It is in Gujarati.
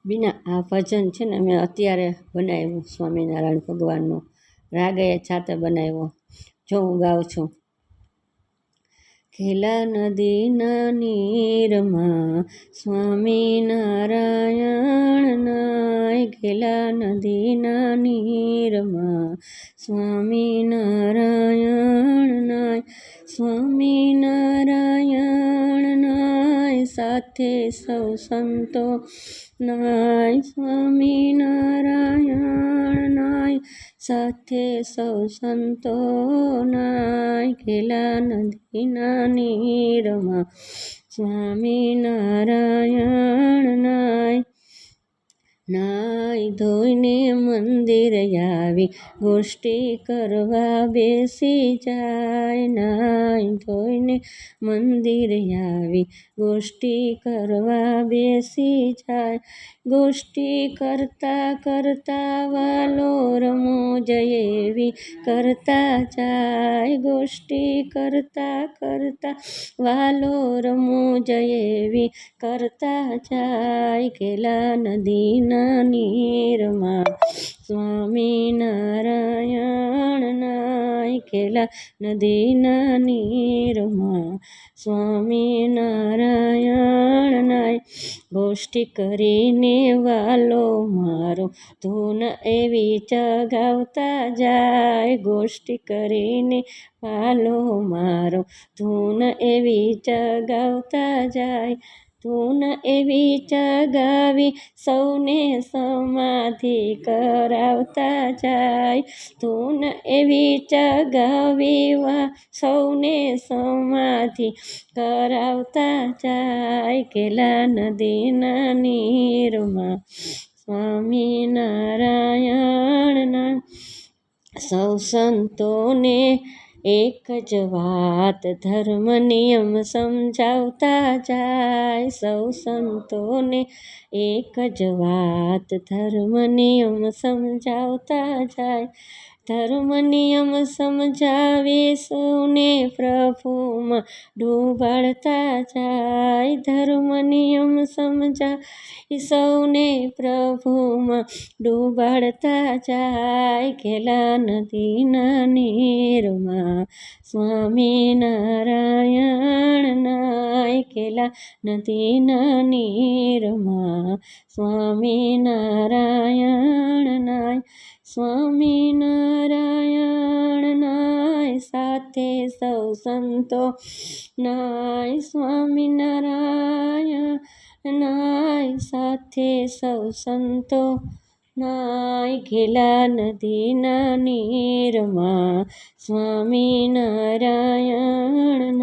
બીના આ ભજન છે ને મેં અત્યારે બનાવ્યું સ્વામિનારાયણ ભગવાનનું રાગે છાતે બનાવ્યો. જો હું ગાઉં છું. ખેલા નદીના નીરમાં સ્વામિનારાયણ નાય. ખેલા નદીના નીરમાં સ્વામિનારાયણ નાય. સ્વામિનારાયણ નાય. સાથે સૌ સંતો નાય. સ્વામિનારાયણ નાય. સાથે સૌ સંતો નાય. ખેલા નદીના નીરમાં સ્વામિનારાયણ નાય. નાય ધોઈને મંદિર આવી ગોષ્ઠી કરવા બેસી જાય. નાય ધોઈને મંદિર આવી ગોષ્ઠી કરવા બેસી જાય. ગોષ્ઠી કરતા કરતા વાલો રમૂજ એવી કરતા જાય. ગોષ્ઠી કરતા કરતા વાલો રમૂજ એવી કરતા જાય. ખેલા નદીના નીરમાં સ્વામિનારાયણ નાય. ખેલા નદીના નીરમાં સ્વામિનારાયણ નાય. ગોષ્ઠી કરીને વાલો મારો ધૂન એવી ચગાવતા જાય. ગોષ્ઠી કરીને વાલો મારો ધૂન એવી ચગાવતા જાય. ધૂન એવી ચગાવી સૌને સમાધિ કરાવતા જાય. ધૂન એવી ચગાવી સૌને સમાધિ કરાવતા જાય. ખેલા નદીના નીરમાં સ્વામિનારાયણના સૌ સંતોને એક જ વાત ધર્મ નિયમ સમજાવતા જાય. સૌ સંતોને એક જ વાત ધર્મ નિયમ સમજાવતા જાય. ધર્મ નિયમ સમજાવી સૌને પ્રભુમાં ડૂબાડતા જાય. ધર્મ નિયમ સમજાવી સૌને પ્રભુમાં ડૂબાડતા જાય. ખેલા નદીના નીરમાં સ્વામિનારાયણ નાય. ખેલા નદીના નીરમાં સ્વામિનારાયણ નાય. સ્વામિનારાયણ નાય. સાથે સૌ સંતો નાય. સ્વામિનારાયણ નાય. સાથે સૌ સંતો નાય. ખેલા નદીના નીરમાં સ્વામિનારાયણ